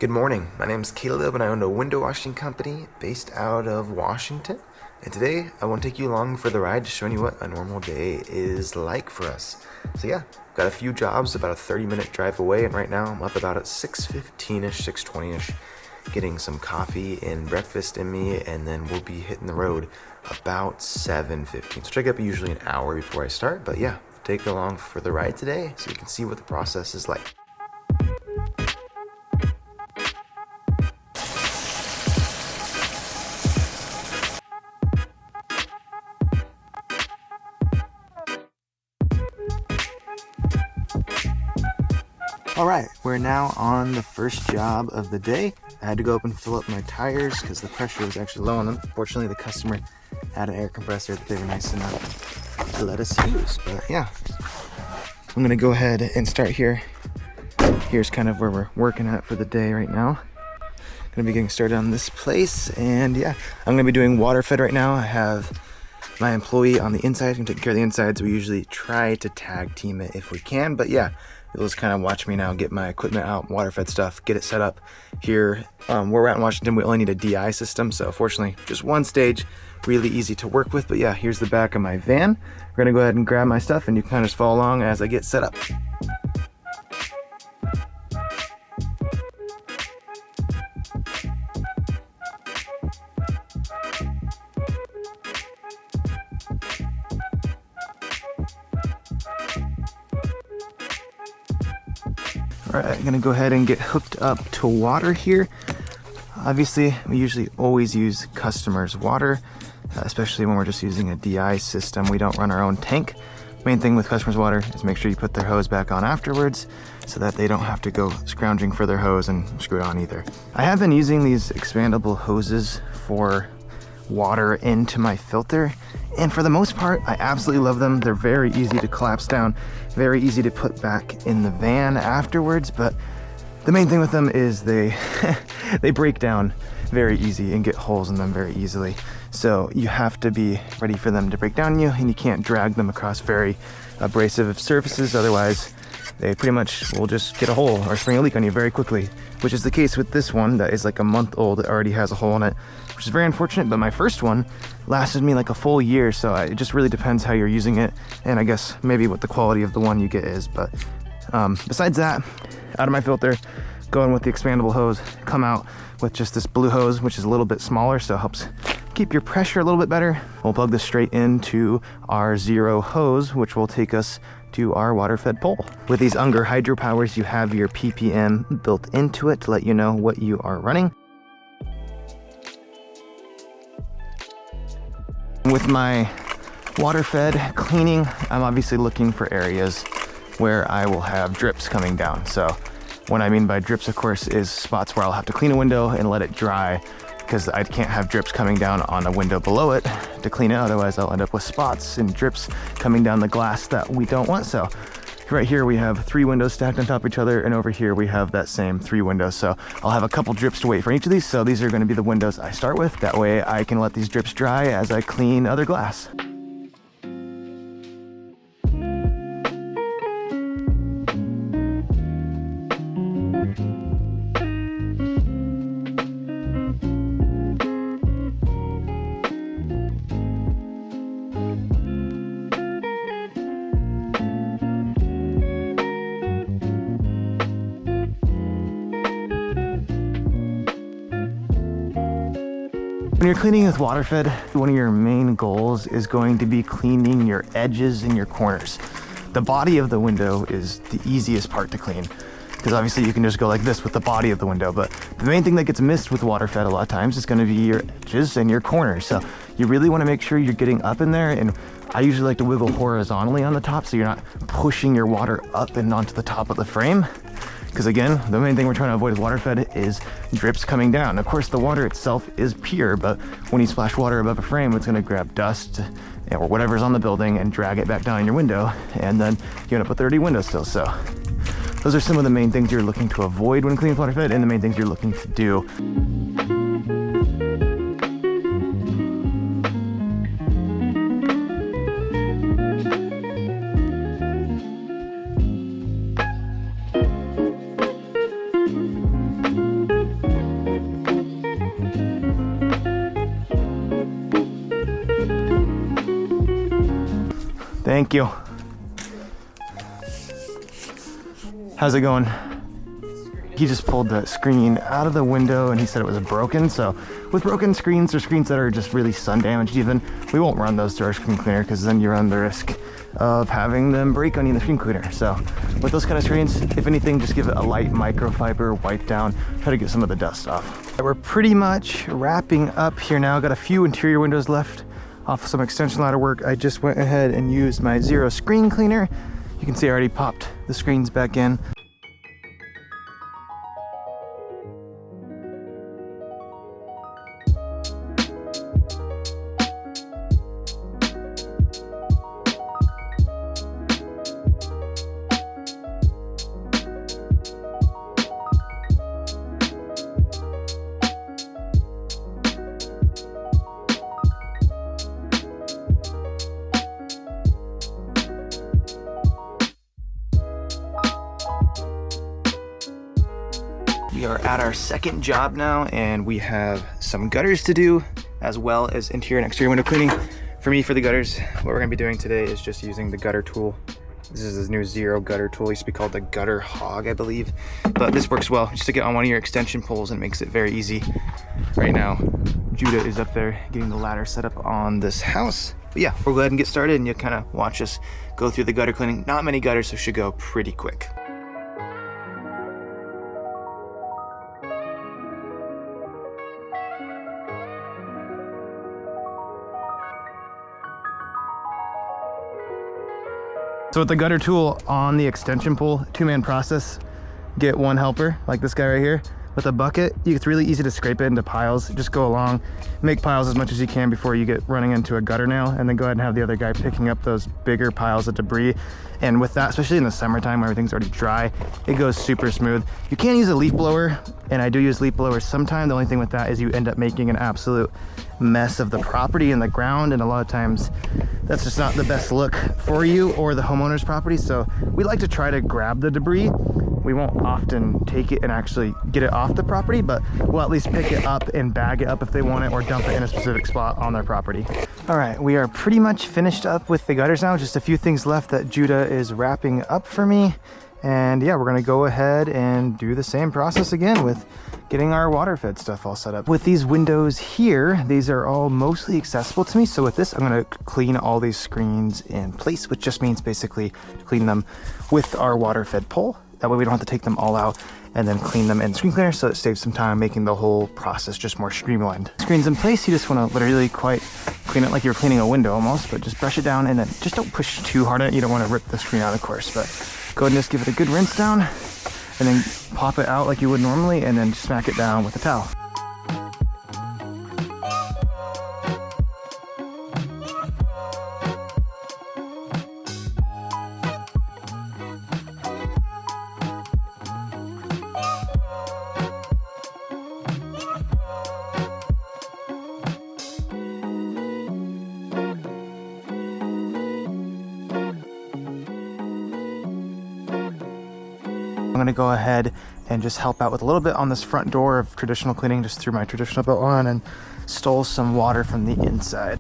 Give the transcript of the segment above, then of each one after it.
Good morning. My name is Caleb and I own a window washing company based out of Washington. And today I want to take you along for the ride, just showing you what a normal day is like for us. So yeah, got a few jobs about a 30-minute drive away, and right now I'm up about at 6:15ish, 6:20ish, getting some coffee and breakfast in me, and then we'll be hitting the road about 7:15. So check up usually an hour before I start, but yeah, take along for the ride today so you can see what the process is like. All right, we're now on the first job of the day. I had to go up and fill up my tires because the pressure was actually low on them. Fortunately, the customer had an air compressor that they were nice enough to let us use. But yeah, I'm gonna go ahead and start here. Here's kind of where we're working at for the day right now. Gonna be getting started on this place, and yeah, I'm gonna be doing water fed right now. I have my employee on the inside who can take care of the inside, so we usually try to tag team it if we can. But yeah, you'll just kind of watch me now get my equipment out, water fed stuff, get it set up here. Where we're at in Washington, we only need a DI system, so fortunately just one stage, really easy to work with. But yeah, here's the back of my van. We're gonna go ahead and grab my stuff, and you can kind of just follow along as I get set up. All right, I'm gonna go ahead and get hooked up to water here. Obviously, we usually always use customers' water, especially when we're just using a DI system. We don't run our own tank. Main thing with customers' water is make sure you put their hose back on afterwards so that they don't have to go scrounging for their hose and screw it on either. I have been using these expandable hoses for water into my filter, and for the most part I absolutely love them. They're very easy to collapse down, very easy to put back in the van afterwards, but the main thing with them is they they break down very easy and get holes in them very easily, so you have to be ready for them to break down on you, and you can't drag them across very abrasive surfaces, otherwise they pretty much will just get a hole or spring a leak on you very quickly, which is the case with this one that is like a month old. It already has a hole in it, which is very unfortunate, but my first one lasted me like a full year, so it just really depends how you're using it, and I guess maybe what the quality of the one you get is. But besides that, out of my filter, going with the expandable hose, come out with just this blue hose, which is a little bit smaller, so it helps keep your pressure a little bit better. We'll plug this straight into our zero hose, which will take us to our water fed pole. With these Unger Hydro Powers, you have your PPM built into it to let you know what you are running. With my water fed cleaning, I'm obviously looking for areas where I will have drips coming down. So what I mean by drips, of course, is spots where I'll have to clean a window and let it dry, because I can't have drips coming down on a window below it to clean it. Otherwise I'll end up with spots and drips coming down the glass that we don't want. So right here we have 3 windows stacked on top of each other, and over here we have that same 3 windows. So I'll have a couple drips to wait for each of these. So these are going to be the windows I start with. That way I can let these drips dry as I clean other glass. When you're cleaning with water fed, one of your main goals is going to be cleaning your edges and your corners. The body of the window is the easiest part to clean, because obviously you can just go like this with the body of the window, but the main thing that gets missed with water fed a lot of times is going to be your edges and your corners. So you really want to make sure you're getting up in there, and I usually like to wiggle horizontally on the top so you're not pushing your water up and onto the top of the frame. Because again, the main thing we're trying to avoid with water fed is drips coming down. Of course, the water itself is pure, but when you splash water above a frame, it's going to grab dust or whatever's on the building and drag it back down in your window, and then you end up with dirty windowsill. So those are some of the main things you're looking to avoid when cleaning with water fed, and the main things you're looking to do. Thank you. How's it going? He just pulled the screen out of the window and he said it was broken. So with broken screens or screens that are just really sun damaged even, we won't run those through our screen cleaner because then you run the risk of having them break on you in the screen cleaner. So with those kind of screens, if anything, just give it a light microfiber wipe down, try to get some of the dust off. We're pretty much wrapping up here now. Got a few interior windows left off some extension ladder work. I just went ahead and used my Zero screen cleaner. You can see I already popped the screens back in. We are at our second job now, and we have some gutters to do, as well as interior and exterior window cleaning. For me, for the gutters, what we're gonna be doing today is just using the gutter tool. This is this new Zero gutter tool. It used to be called the Gutter Hog, I believe. But this works well. Just stick it on one of your extension poles and it makes it very easy. Right now, Judah is up there getting the ladder set up on this house. But yeah, we'll go ahead and get started and you'll kind of watch us go through the gutter cleaning. Not many gutters, so it should go pretty quick. So with the gutter tool on the extension pole, two-man process, get one helper, like this guy right here. With a bucket, it's really easy to scrape it into piles. Just go along, make piles as much as you can before you get running into a gutter nail, and then go ahead and have the other guy picking up those bigger piles of debris. And with that, especially in the summertime where everything's already dry, it goes super smooth. You can use a leaf blower, and I do use leaf blowers sometimes. The only thing with that is you end up making an absolute mess of the property and the ground, and a lot of times that's just not the best look for you or the homeowner's property. So we like to try to grab the debris. We won't often take it and actually get it off the property, but we'll at least pick it up and bag it up if they want it, or dump it in a specific spot on their property. All right, we are pretty much finished up with the gutters now. Just a few things left that Judah is wrapping up for me. And yeah, we're gonna go ahead and do the same process again with getting our water fed stuff all set up. With these windows here, these are all mostly accessible to me. So with this, I'm gonna clean all these screens in place, which just means basically clean them with our water fed pole. That way we don't have to take them all out and then clean them in screen cleaner, so it saves some time, making the whole process just more streamlined. Screens in place, you just want to literally quite clean it like you're cleaning a window almost, but just brush it down and then just don't push too hard on it. You don't want to rip the screen out, of course, but go ahead and just give it a good rinse down and then pop it out like you would normally and then smack it down with a towel. I'm gonna go ahead and just help out with a little bit on this front door of traditional cleaning, just threw my traditional belt on and stole some water from the inside.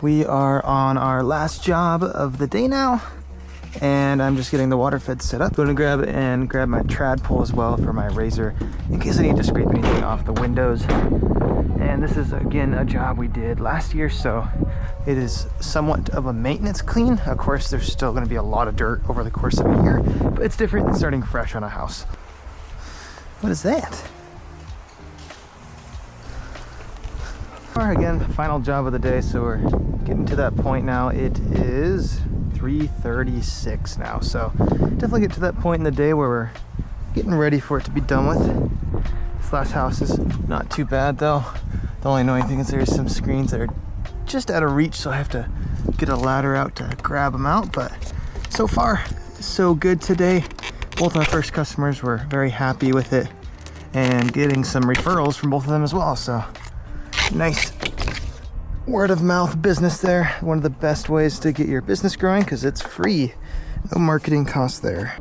We are on our last job of the day now, and I'm just getting the water fed set up. Going to grab my trad pole as well for my razor in case I need to scrape anything off the windows. And this is again a job we did last year, so it is somewhat of a maintenance clean. Of course, there's still going to be a lot of dirt over the course of a year, but it's different than starting fresh on a house. What is that? All right, again, final job of the day. So we're getting to that point now. It is 3:36 now. So definitely get to that point in the day where we're getting ready for it to be done with. This last house is not too bad though. The only annoying thing is there's some screens that are just out of reach, so I have to get a ladder out to grab them out. But so far, so good today. Both our first customers were very happy with it and getting some referrals from both of them as well. So nice word of mouth business there. One of the best ways to get your business growing because it's free. No marketing costs there.